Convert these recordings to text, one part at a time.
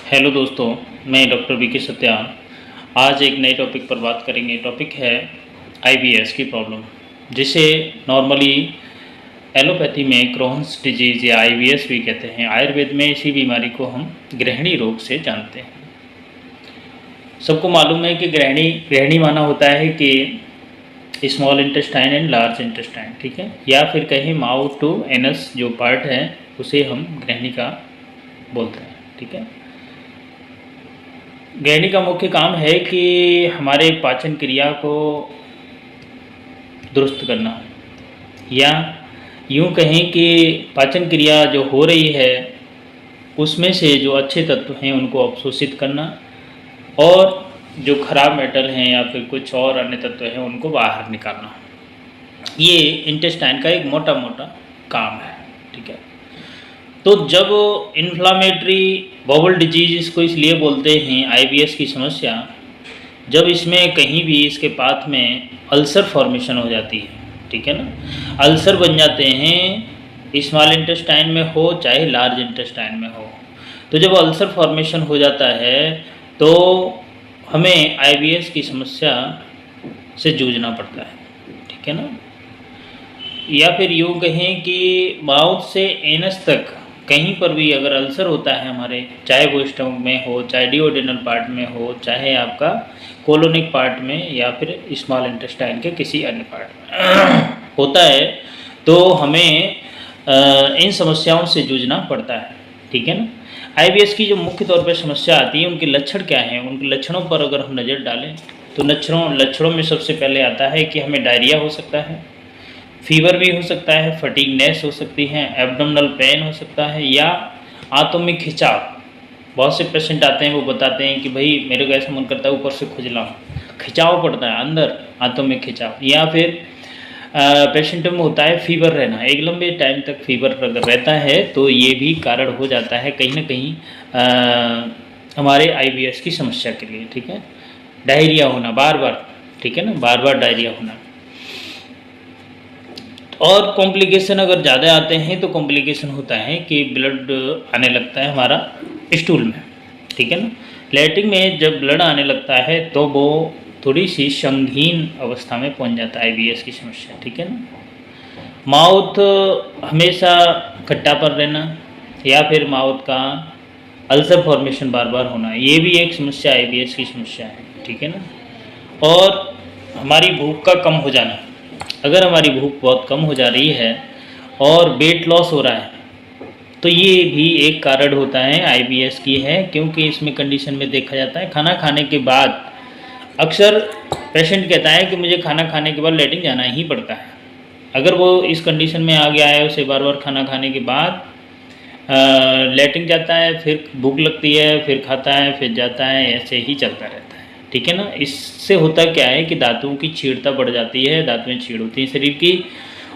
Hello दोस्तों, मैं doctor V के सत्या। आज एक नए टॉपिक पर बात करेंगे। टॉपिक है आईबीएस की प्रॉब्लम, जिसे नॉर्मली एलोपैथी में क्रोहन्स डिजीज़ या आईबीएस भी कहते हैं। आयुर्वेद में इसी बीमारी को हम गृहिणी रोग से जानते हैं। सबको मालूम है कि गृहिणी माना होता है कि small intestine and large intestine, ठीक है, या फिर कहें माउथ टू एनस जो पार्ट है उसे हम गृहिणी का बोलते हैं, ठीक है। गृहिणी का मुख्य काम है कि हमारे पाचन क्रिया को दुरुस्त करना, या यूँ कहें कि पाचन क्रिया जो हो रही है उसमें से जो अच्छे तत्व हैं उनको अवशोषित करना, और जो खराब मेटल हैं या फिर कुछ और अन्य तत्व हैं उनको बाहर निकालना। ये इंटेस्टाइन का एक मोटा काम है, ठीक है। तो जब इन्फ्लामेटरी बाउल डिजीज इसको इसलिए बोलते हैं आईबीएस की समस्या, जब इसमें कहीं भी इसके पाथ में अल्सर फॉर्मेशन हो जाती है, ठीक है ना, अल्सर बन जाते हैं, स्मॉल इंटेस्टाइन में हो चाहे लार्ज इंटेस्टाइन में हो। तो जब अल्सर फॉर्मेशन हो जाता है तो हमें आईबीएस की समस्या से जूझना पड़ता है, ठीक है ना। या फिर यूँ कहें कि माउथ से एनस तक कहीं पर भी अगर अल्सर होता है हमारे, चाहे वो स्टमक में हो, चाहे डिओडेनल पार्ट में हो, चाहे आपका कोलोनिक पार्ट में, या फिर स्मॉल इंटेस्टाइन के किसी अन्य पार्ट में होता है, तो हमें इन समस्याओं से जूझना पड़ता है, ठीक है ना। आईबीएस की जो मुख्य तौर पर समस्या आती है, उनके लक्षण क्या हैं, उनके लक्षणों पर अगर हम नज़र डालें तो लक्षणों में सबसे पहले आता है कि हमें डायरिया हो सकता है, फीवर भी हो सकता है, फटीगनेस हो सकती है, एब्डोमिनल पेन हो सकता है, या आंतों में खिंचाव। बहुत से पेशेंट आते हैं, वो बताते हैं कि भाई मेरे को ऐसा मन करता है ऊपर से खुजलाऊं, खिंचाव पड़ता है अंदर आंतों में खिंचाव। या फिर पेशेंट में होता है फीवर रहना, एक लंबे टाइम तक फीवर अगर रहता है तो ये भी कारण हो जाता है कहीं ना कहीं हमारे आईबीएस की समस्या के लिए, ठीक है। डायरिया होना बार बार, ठीक है ना, बार बार डायरिया होना। और कॉम्प्लिकेशन अगर ज़्यादा आते हैं तो कॉम्प्लिकेशन होता है कि ब्लड आने लगता है हमारा स्टूल में, ठीक है ना। लैट्रिन में जब ब्लड आने लगता है तो वो थोड़ी सी संगीन अवस्था में पहुंच जाता है आईबीएस की समस्या, ठीक है ना। माउथ हमेशा खट्टा पर रहना, या फिर माउथ का अल्सर फॉर्मेशन बार बार होना, ये भी एक समस्या आईबीएस की समस्या है, ठीक है ना। और हमारी भूख का कम हो जाना, अगर हमारी भूख बहुत कम हो जा रही है और वेट लॉस हो रहा है तो ये भी एक कारण होता है आईबीएस की है, क्योंकि इसमें कंडीशन में देखा जाता है खाना खाने के बाद अक्सर पेशेंट कहता है कि मुझे खाना खाने के बाद लैट्रिन जाना ही पड़ता है। अगर वो इस कंडीशन में आ गया है, उसे बार बार खाना खाने के बाद लैट्रिन जाता है, फिर भूख लगती है, फिर खाता है, फिर जाता है, ऐसे ही चलता रहता है, ठीक है ना। इससे होता क्या है कि दांतों की छीड़ता बढ़ जाती है, दांत में छीड़ होती है शरीर की,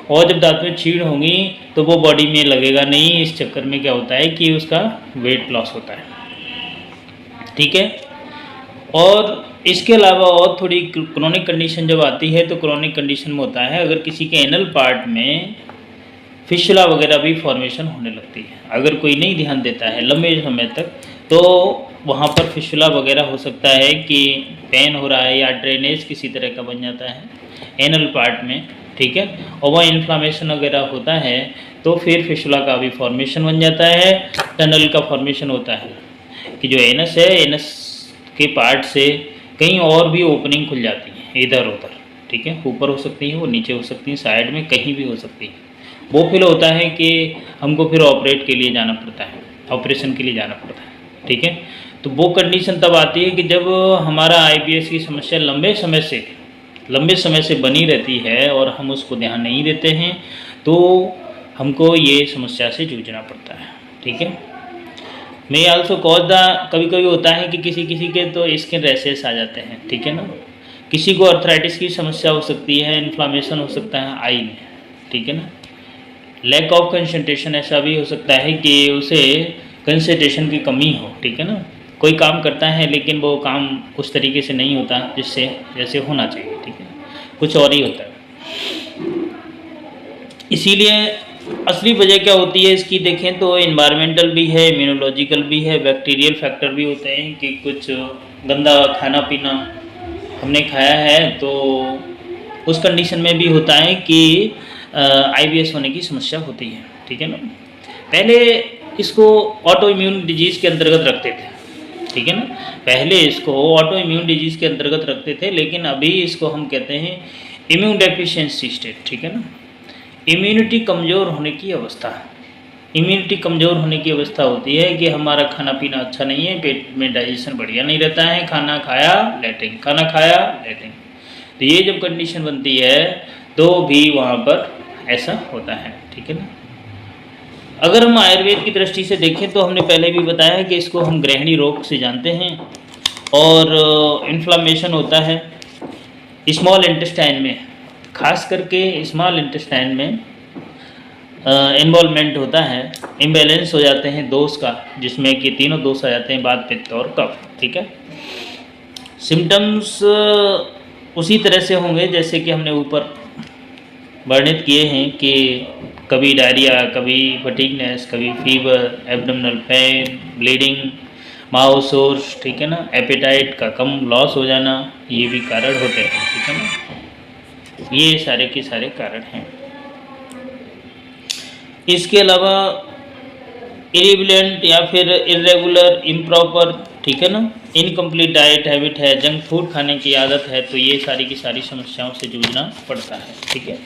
और जब दांत में छीड़ होंगी तो वो बॉडी में लगेगा नहीं। इस चक्कर में क्या होता है कि उसका वेट लॉस होता है, ठीक है। और इसके अलावा और थोड़ी क्रोनिक कंडीशन जब आती है तो क्रोनिक कंडीशन में होता है अगर किसी के एनल पार्ट में फिशुला वगैरह भी फॉर्मेशन होने लगती है, अगर कोई नहीं ध्यान देता है लंबे समय तक तो वहाँ पर फिशुला वगैरह हो सकता है कि पेन हो रहा है या ड्रेनेज किसी तरह का बन जाता है एनल पार्ट में, ठीक है, और वह इन्फ्लामेशन वगैरह होता है तो फिर फिशुला का भी फॉर्मेशन बन जाता है। टनल का फॉर्मेशन होता है कि जो एनस है, एनस के पार्ट से कहीं और भी ओपनिंग खुल जाती है इधर उधर, ठीक है, ऊपर हो सकती है, वो नीचे हो सकती है, साइड में कहीं भी हो सकती है। वो फिर होता है कि हमको फिर ऑपरेट के लिए जाना पड़ता है, ऑपरेशन के लिए जाना पड़ता है, ठीक है। तो वो कंडीशन तब आती है कि जब हमारा आईबीएस की समस्या लंबे समय से बनी रहती है और हम उसको ध्यान नहीं देते हैं तो हमको ये समस्या से जूझना पड़ता है, ठीक है। मे आल्सो कॉज द, कभी कभी होता है कि किसी के तो स्किन रैशेस आ जाते हैं, ठीक है ना। किसी को अर्थराइटिस की समस्या हो सकती है, इन्फ्लामेशन हो सकता है आई में, ठीक है ना। लैक ऑफ कंसंट्रेशन, ऐसा भी हो सकता है कि उसे कंसंट्रेशन की कमी हो, ठीक है ना। कोई काम करता है लेकिन वो काम उस तरीके से नहीं होता जिससे जैसे होना चाहिए, ठीक है, कुछ और ही होता है। इसीलिए असली वजह क्या होती है इसकी देखें तो इन्वायरमेंटल भी है, इम्यूनोलॉजिकल भी है, बैक्टीरियल फैक्टर भी होते हैं कि कुछ गंदा खाना पीना हमने खाया है तो उस कंडीशन में भी होता है कि आईबीएस होने की समस्या होती है, ठीक है ना। पहले इसको ऑटो इम्यून डिजीज़ के अंतर्गत रखते थे, ठीक है ना। पहले इसको ऑटो इम्यून डिजीज़ के अंतर्गत रखते थे, लेकिन अभी इसको हम कहते हैं इम्यून डेफिशिएंसी स्टेट, ठीक है ना। इम्यूनिटी कमज़ोर होने की अवस्था। इम्यूनिटी कमज़ोर होने की अवस्था होती है कि हमारा खाना पीना अच्छा नहीं है, पेट में डाइजेशन बढ़िया नहीं रहता है, खाना खाया लेटिंग, खाना खाया लेटिंग। तो ये जब कंडीशन बनती है तो भी वहाँ पर ऐसा होता है, ठीक है ना। अगर हम आयुर्वेद की दृष्टि से देखें तो हमने पहले भी बताया कि इसको हम गृहिणी रोग से जानते हैं और इन्फ्लामेशन होता है स्मॉल इंटेस्टाइन में, खास करके स्मॉल इंटेस्टाइन में इन्वॉल्वमेंट होता है, इम्बैलेंस हो जाते हैं दोष का, जिसमें कि तीनों दोष आ जाते हैं वात पित्त और कफ, ठीक है। सिम्टम्स उसी तरह से होंगे जैसे कि हमने ऊपर वर्णित किए हैं कि कभी डायरिया, कभी फटीगनेस, कभी fever, abdominal pain, bleeding, mouth source, ठीक है ना, एपेटाइट का कम लॉस हो जाना, ये भी कारण होते हैं, ठीक है ना। ये सारे के सारे कारण हैं। इसके अलावा इरिबिलेंट या फिर इरेगुलर, इम्प्रॉपर, ठीक है ना, इनकम्प्लीट डाइट हैबिट है, जंक फूड खाने की आदत है, तो ये सारी की सारी समस्याओं से जूझना पड़ता है, ठीक है।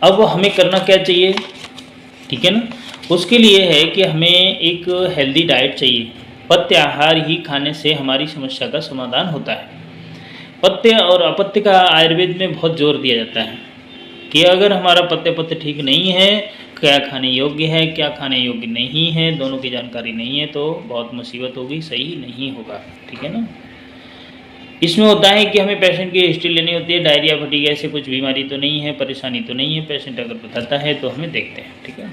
अब हमें करना क्या चाहिए, ठीक है ना। उसके लिए है कि हमें एक हेल्दी डाइट चाहिए। पथ्य आहार ही खाने से हमारी समस्या का समाधान होता है। पथ्य और अपथ्य का आयुर्वेद में बहुत जोर दिया जाता है कि अगर हमारा पथ्य ठीक नहीं है, क्या खाने योग्य है, क्या खाने योग्य नहीं है, दोनों की जानकारी नहीं है तो बहुत मुसीबत होगी, सही नहीं होगा, ठीक है ना। इसमें होता है कि हमें पेशेंट की हिस्ट्री लेनी होती है, डायरिया फटीग ऐसे कुछ बीमारी तो नहीं है, परेशानी तो नहीं है, पेशेंट अगर बताता है तो हमें देखते हैं, ठीक है।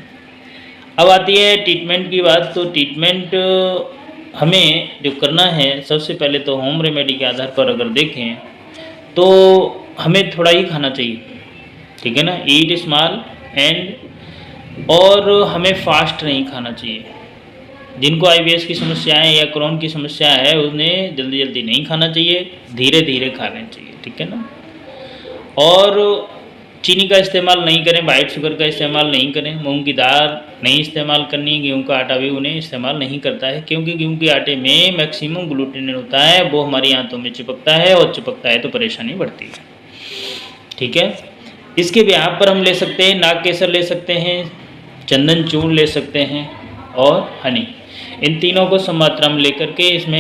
अब आती है ट्रीटमेंट की बात। तो ट्रीटमेंट हमें जो करना है, सबसे पहले तो होम रेमेडी के आधार पर अगर देखें तो हमें थोड़ा ही खाना चाहिए, ठीक है ना, ईट स्मॉल एंड, और हमें फास्ट नहीं खाना चाहिए। जिनको आईबीएस की समस्या है या क्रोन की समस्या है उन्हें जल्दी जल्दी नहीं खाना चाहिए, धीरे धीरे खाना चाहिए, ठीक है ना। और चीनी का इस्तेमाल नहीं करें, वाइट शुगर का इस्तेमाल नहीं करें, मूंग की दाल नहीं इस्तेमाल करनी, गेहूं का आटा भी उन्हें इस्तेमाल नहीं करता है, क्योंकि गेहूं के आटे में मैक्सिमम ग्लूटेन होता है, वो हमारी आंतों में चिपकता है और चिपकता है तो परेशानी बढ़ती है, ठीक है। इसके ब्याह पर हम ले सकते हैं नाग केसर ले सकते हैं, चंदन चूर्ण ले सकते हैं और हनी। इन तीनों को सम मात्रा में लेकर के इसमें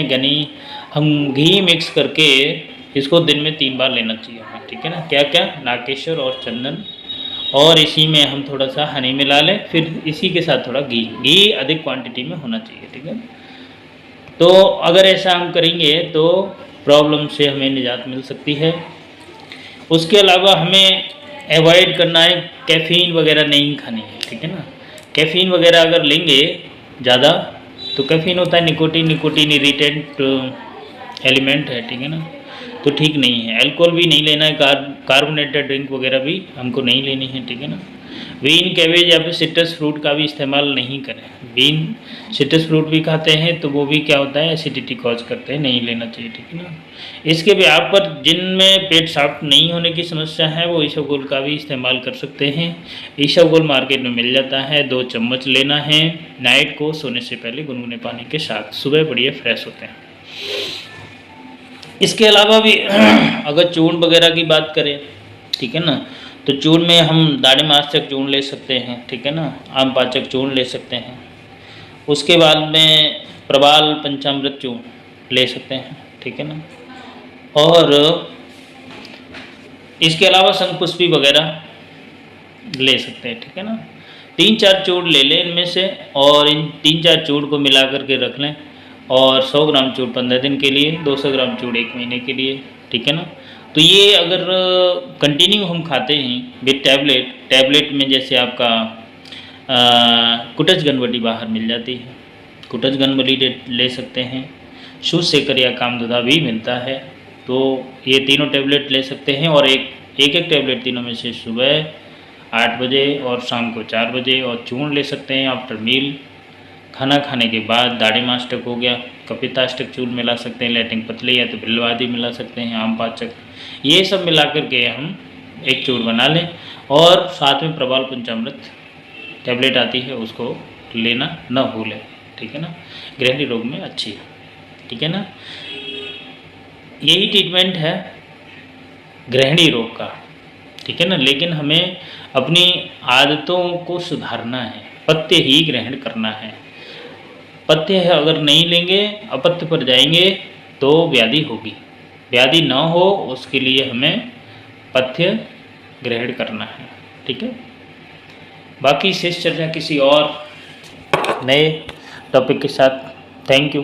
हम घी मिक्स करके इसको दिन में 3 बार लेना चाहिए हमें, ठीक है ना। क्या क्या, नागेश्वर और चंदन, और इसी में हम थोड़ा सा हनी मिला लें, फिर इसी के साथ थोड़ा घी अधिक क्वांटिटी में होना चाहिए, ठीक है। तो अगर ऐसा हम करेंगे तो प्रॉब्लम से हमें निजात मिल सकती है। उसके अलावा हमें अवॉइड करना है, कैफ़ीन वगैरह नहीं खानी है, ठीक है ना। कैफ़ीन वगैरह अगर लेंगे ज़्यादा तो कैफ़ीन होता है निकोटीन इरिटेंट एलिमेंट है, ठीक है ना, तो ठीक नहीं है। अल्कोहल भी नहीं लेना है, कार्बोनेटेड ड्रिंक वगैरह भी हमको नहीं लेनी है, ठीक है ना। बीन, कैबेज या फिर सिट्रस फ्रूट का भी इस्तेमाल नहीं करें। बीन, सिट्रस फ्रूट भी खाते हैं तो वो भी क्या होता है, एसिडिटी कॉज करते हैं, नहीं लेना चाहिए, ठीक है ना। इसके ब्याह पर जिनमें पेट साफ नहीं होने की समस्या है वो ईसबगोल का भी इस्तेमाल कर सकते हैं। ईसबगोल मार्केट में मिल जाता है, 2 चम्मच लेना है नाइट को सोने से पहले गुनगुने पानी के साथ, सुबह बढ़िया फ्रेश होते हैं। इसके अलावा भी अगर चूर्ण वगैरह की बात करें, ठीक है ना, तो चूर्ण में हम दाढ़िमास्यक चूर्ण ले सकते हैं, ठीक है ना, आम पाचक चूर्ण ले सकते हैं। उसके बाद में प्रबाल पंचामृत चूर्ण ले सकते हैं, ठीक है ना। और इसके अलावा शंखपुष्पी वगैरह ले सकते हैं, ठीक है ना। 3-4 चूर्ण ले लें इनमें से, और इन 3-4 चूर्ण को मिला करके रख लें, और 100 ग्राम चूर्ण 15 दिन के लिए, 200 ग्राम चूर्ण 1 महीने के लिए, ठीक है ना। तो ये अगर कंटिन्यू हम खाते हैं विद टैबलेट में जैसे आपका कुटच गनबटी बाहर मिल जाती है, कुटच गनबटी ले सकते हैं, सूत सेकर या कामदुधा भी मिलता है, तो ये तीनों टैबलेट ले सकते हैं। और एक एक टैबलेट तीनों में से सुबह 8 बजे और शाम को 4 बजे, और चूर्ण ले सकते हैं आफ्टर मील, खाना खाने के बाद। दाढ़िमाष्टक हो गया, कपिताष्टक चूर्ण मिला सकते हैं, लैट्रिन पतली है तो बिल्वादी मिला सकते हैं, आम पाचक, ये सब मिला करके हम एक चूर्ण बना लें। और साथ में प्रबाल पंचामृत टैबलेट आती है, उसको लेना न भूलें, ठीक है ना। गृहिणी रोग में अच्छी है, ठीक है ना। यही ट्रीटमेंट है गृहिणी रोग का, ठीक है ना। लेकिन हमें अपनी आदतों को सुधारना है, पथ्य ही ग्रहण करना है। पथ्य अगर नहीं लेंगे, अपथ्य पर जाएंगे तो व्याधि होगी। व्याधि न हो उसके लिए हमें पथ्य ग्रहण करना है, ठीक है। बाकी शेष चर्चा किसी और नए टॉपिक के साथ। Thank you.